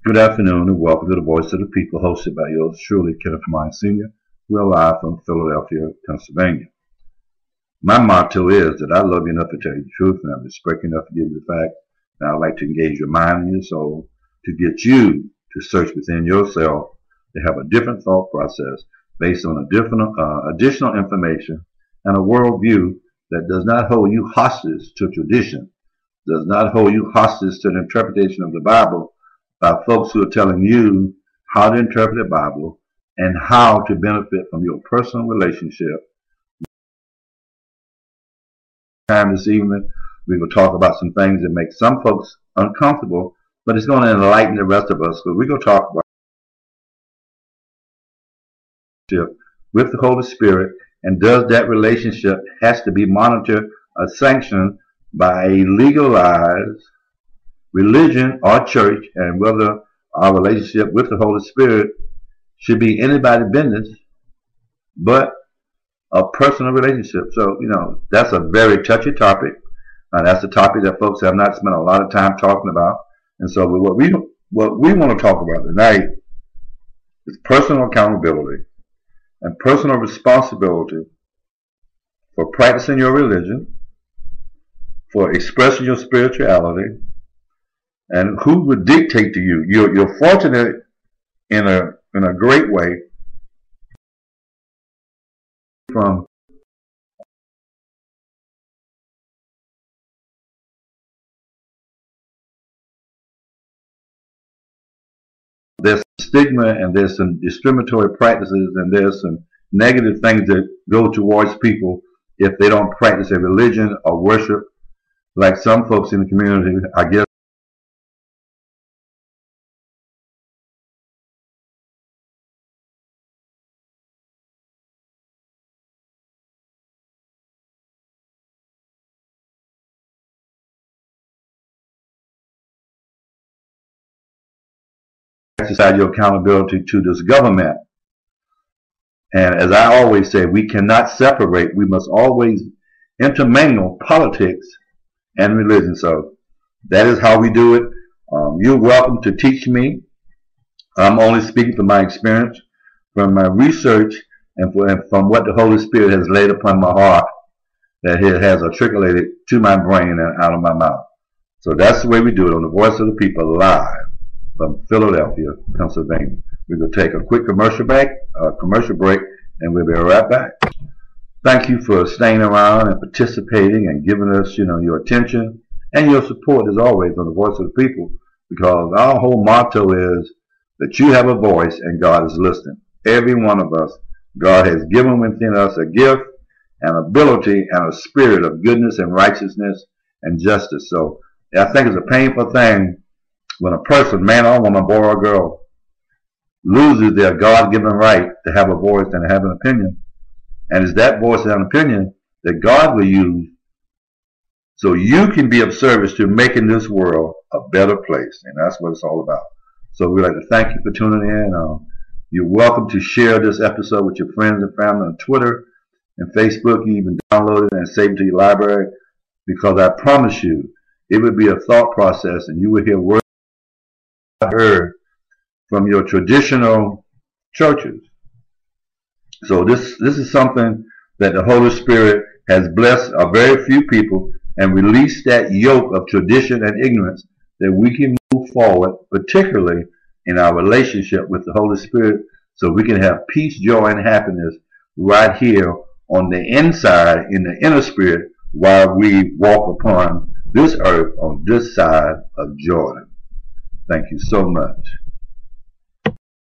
Good afternoon and welcome to the Voice of the People, hosted by yours truly, Kenneth Mine Sr. We're live from Philadelphia, Pennsylvania. My motto is that I love you enough to tell you the truth, and I respect you enough to give you the facts, and I'd like to engage your mind and your soul to get you to search within yourself to have a different thought process based on a different additional information and a worldview that does not hold you hostage to tradition, does not hold you hostage to the interpretation of the Bible by folks who are telling you how to interpret the Bible and how to benefit from your personal relationship. This evening, we will talk about some things that make some folks uncomfortable, but it's going to enlighten the rest of us. So we're going to talk about with the Holy Spirit, and does that relationship has to be monitored or sanctioned by a legalized religion or church, and whether our relationship with the Holy Spirit should be anybody's business but a personal relationship. So, that's a very touchy topic. That's a topic that folks have not spent a lot of time talking about. And so what we want to talk about tonight is personal accountability and personal responsibility for practicing your religion, for expressing your spirituality, and who would dictate to you. You're fortunate in a great way from there's stigma, and there's some discriminatory practices, and there's some negative things that go towards people if they don't practice a religion or worship, like some folks in the community, I guess. Exercise your accountability to this government. And as I always say, we cannot separate. We must always intermingle politics and religion. So that is how we do it. You're welcome to teach me. I'm only speaking from my experience, from my research, and from what the Holy Spirit has laid upon my heart, that it has articulated to my brain and out of my mouth. So that's the way we do it on the Voice of the People, live from Philadelphia, Pennsylvania. We're going to take a quick commercial break, and we'll be right back. Thank you for staying around and participating and giving us, your attention and your support as always on the Voice of the People, because our whole motto is that you have a voice and God is listening. Every one of us, God has given within us a gift, an ability, and a spirit of goodness and righteousness and justice. So I think it's a painful thing when a person, man or woman, boy or girl, loses their God-given right to have a voice and have an opinion. And it's that voice and opinion that God will use so you can be of service to making this world a better place. And that's what it's all about. So we'd like to thank you for tuning in. You're welcome to share this episode with your friends and family on Twitter and Facebook. You even download it and save it to your library, because I promise you it would be a thought process, and you would hear words heard from your traditional churches. So this is something that the Holy Spirit has blessed a very few people and released that yoke of tradition and ignorance, that we can move forward, particularly in our relationship with the Holy Spirit, so we can have peace, joy, and happiness right here on the inside, in the inner spirit, while we walk upon this earth on this side of Jordan. Thank you so much.